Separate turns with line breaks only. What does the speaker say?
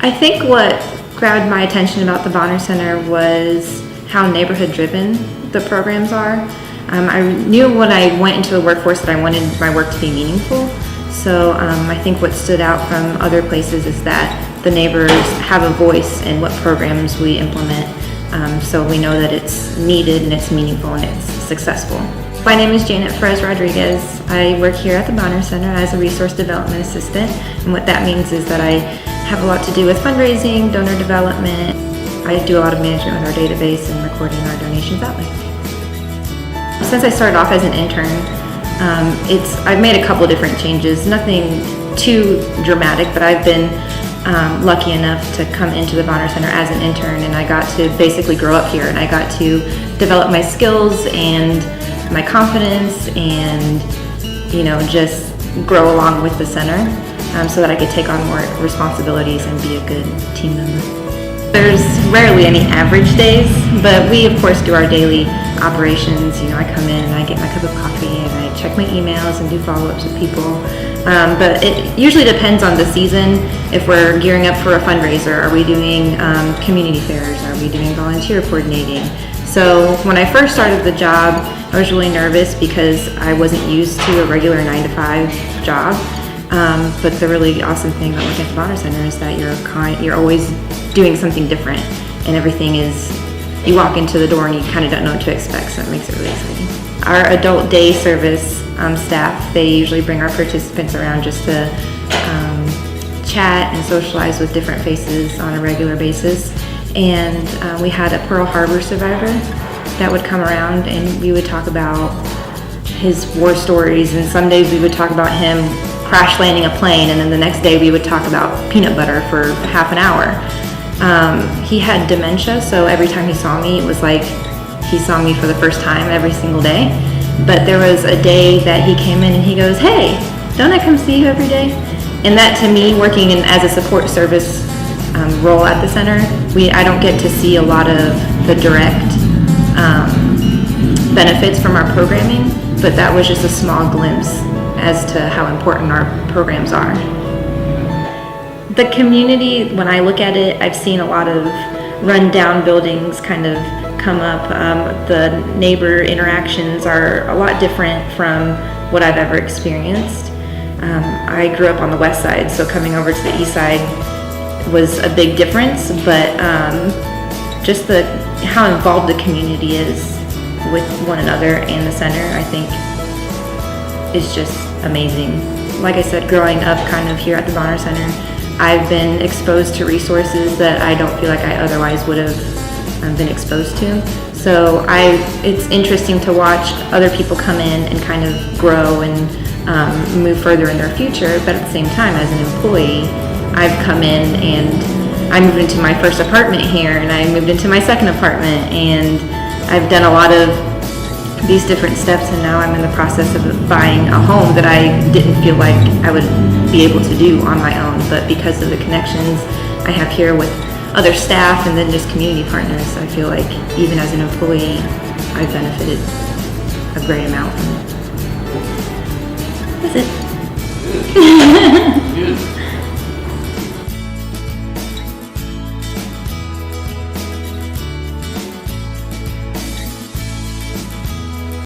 I think what grabbed my attention about the Bonner Center was how neighborhood-driven the programs are. I knew when I went into the workforce that I wanted my work to be meaningful. So I think what stood out from other places is that the neighbors have a voice in what programs we implement. So we know that it's needed and it's meaningful and it's successful. My name is Janet Perez Rodriguez. I work here at the Bonner Center as a resource development assistant. And what that means is that I have a lot to do with fundraising, donor development. I do a lot of management with our database and recording our donations that way. Since I started off as an intern, I've made a couple different changes, nothing too dramatic, but I've been lucky enough to come into the Bonner Center as an intern, and I got to basically grow up here, and I got to develop my skills and my confidence and, just grow along with the center so that I could take on more responsibilities and be a good team member. There's rarely any average days, but we of course do our daily operations. I come in and I get my cup of coffee and I check my emails and do follow-ups with people. But it usually depends on the season. If we're gearing up for a fundraiser, are we doing community fairs? Are we doing volunteer coordinating? So when I first started the job, I was really nervous because I wasn't used to a regular 9-to-5 job. But the really awesome thing about working at the Bonner Center is that you're always doing something different, and everything is, you walk into the door and you kind of don't know what to expect, so it makes it really exciting. Our adult day service staff, they usually bring our participants around just to chat and socialize with different faces on a regular basis. And we had a Pearl Harbor survivor that would come around and we would talk about his war stories, and some days we would talk about him crash landing a plane, and then the next day we would talk about peanut butter for half an hour. He had dementia, so every time he saw me, it was like he saw me for the first time every single day. But there was a day that he came in and he goes, "Hey, don't I come see you every day?" And that, to me, working as a support service role at the center, I don't get to see a lot of the direct benefits from our programming, but that was just a small glimpse as to how important our programs are. The community, when I look at it, I've seen a lot of run-down buildings kind of come up. The neighbor interactions are a lot different from what I've ever experienced. I grew up on the west side, so coming over to the east side was a big difference, but just how involved the community is with one another and the center, I think, is just amazing. Like I said, growing up kind of here at the Bonner Center, I've been exposed to resources that I don't feel like I otherwise would have been exposed to. So it's interesting to watch other people come in and kind of grow and move further in their future, but at the same time, as an employee, I've come in and I moved into my first apartment here, and I moved into my second apartment, and I've done a lot of these different steps, and now I'm in the process of buying a home that I didn't feel like I would be able to do on my own, but because of the connections I have here with other staff and then just community partners, I feel like even as an employee, I've benefited a great amount. That's it.